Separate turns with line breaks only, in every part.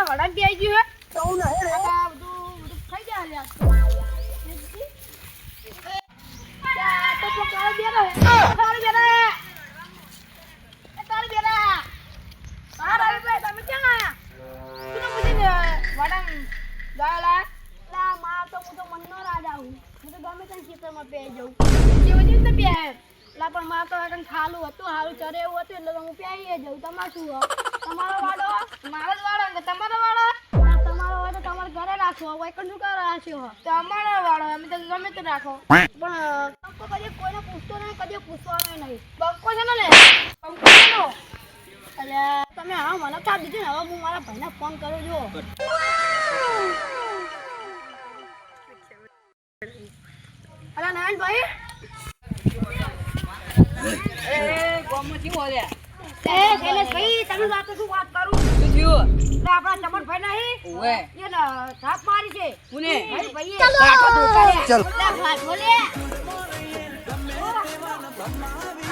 મારા વડા બી આવી ગયું હે તો હું નહીં રે બધું ખાઈ ગયા લે તો પકડ બેરા તારી બેરા તારા ભાઈ તમે ક્યાં આયા તું મુજે વડા ગાલા લા માર તો હું તો મનનો રાજા હું તો ગમે ત્યાં ખેતરમાં પે જાઉં કેવું જીત પે લા પણ માર તો એકન ખાલું હતું હારું ચરે એવું હતું એટલે હું પેઈએ જાઉં તમાર શું તમારો વાડો મારો જ વાડો કે તમારો વાડો તમારો વાડો તમાર ઘરે રાખો કોઈ કણ શું કર રાખ્યો તો અમારો વાડો અમે તો ગમે તે રાખો પણ બંકો કદી કોઈને પૂછતો નહીં કદી પૂછવાનો નહીં બંકો છે ને બંકો નો અલે તમે હા મને ચાપ દીધી ને હવે હું મારા ભાઈને ફોન કરું જો અલા નારાયણ ભાઈ
એ ગોમો થી બોલ્યા
એ શૈલેષ ભાઈ તમે વાત શું વાત કરું
શું થયું
આપણા ચમન ભાઈ નહીં
ઓએ
એ ને થાપ મારી છે
કોને
ભાઈ ભાઈ
ચલ
બોલે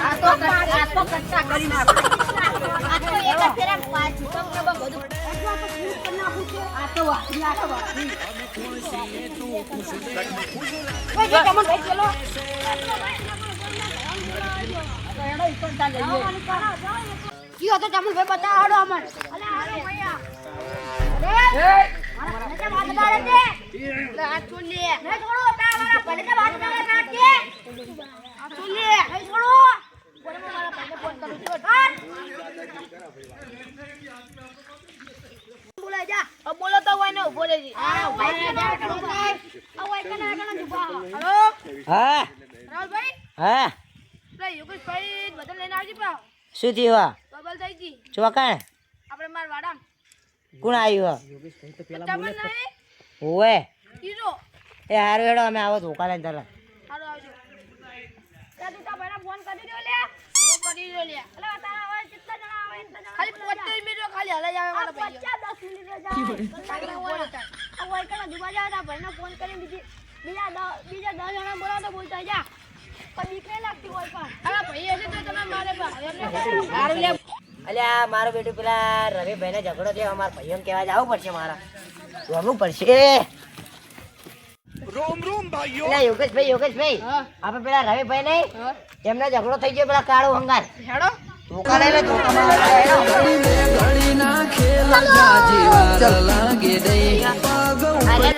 આ તો કચ્ચા કરી નાખો આ તો એક જ ફેરા પાછી તમને બધું આ તો પૂરું કરી નાખું છે આ તો વાસી આ તો વાસી ભાઈ ચમન ભાઈ ચલો યો તો ચમન ભાઈ બતાડો અમન અલે આરો ભૈયા અરે મારા ભલે વાત કરે છે આ છોલે ને છોડો તારા ભલે વાત કરે ના કે આ છોલે નહીં છોડો બોલે મારા ભાઈને ફોન કરું છું બોલા જા अब बोलो तो वही ना बोले जी हां भाई ने जा कर अब वही कना जुबा हेलो
હા
राहुल भाई
હા
रे योगेश भाई बदल लेने આવજી પા
શું થયું
બબલ થઈ ગઈ
ચોકાણ
આપણે માર વાડામ
કોણ આવ્યું
તમને નહીં
ઓવે
ઈરો
એ હારું હેડો અમે આવો ધોકા લઈને તરત
હાલો આવજો ત્યાં તું તા ભાઈને ફોન કરી દો લે હું કરી દો લે અલે તારા હવે કેટલા જણા આવે ખાલી 25 મિનિટ ખાલી હલાઈ આવે મારા ભાઈ 50 10 મિનિટ જાય આ વઈ કના દુબા જા તા ભાઈને ફોન કરીને બીજા 10 જણા બોલાવો તો બોલતા જા પણ નીકળે લાગતી હોય પણ અરે ભાઈ હશે તો તમે મારે પા હારું લે
અલ્યા મારો બેટું પેલા રવિભાઈને ઝઘડો થયો અમારા ભાઈઓને કહેવા જવું પડશે મારા જોવું પડશે
રોમ રોમ ભાઈઓ
પેલા યોગેશભાઈ
હા
આપણે પેલા રવિભાઈ નહીં
હા
એમનો ઝઘડો થઈ ગયો પેલા કાળો હંગાર
હેડો
ધોકા લઈ લે ધોકા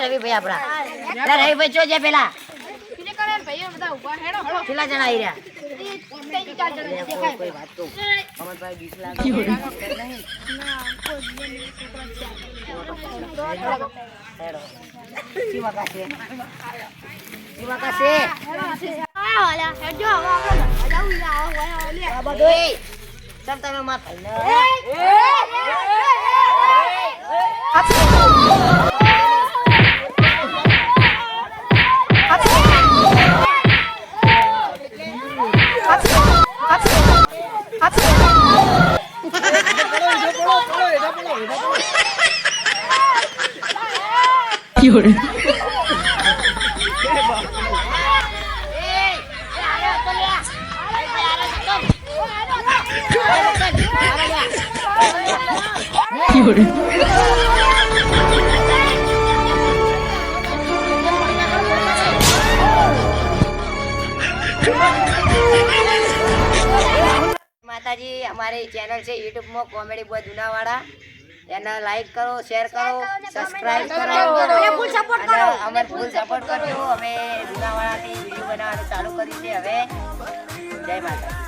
રવિભાઈ આપડા પેલા રવિભાઈ ચો છે પેલા
કિને કરે ભાઈ બધા ઉભા હેડો હેડો
કેટલા જણા આવી રહ્યા
ત્રણ ચાર જણા દેખાય
કોઈ વાત કહું અમાર પાસે 20 લાખ
ના કોઈ
હેડો શિવા કાશે
આ વાલા હેડો હવે આપણે જાવું આવો લે
આ બધું ચમ તમે માર ભાઈને માતાજી અમારી ચેનલ છે YouTube માં કોમેડી બોય જુનાવાડા એને લાઈક કરો શેર કરો સબસ્ક્રાઇબ કરો
અને ફૂલ સપોર્ટ કરો
અમે ફૂલ સપોર્ટ કરજો અમે જુનાવાડાથી વિડિયો બનાવવાનું ચાલુ કરી છે હવે જય માતા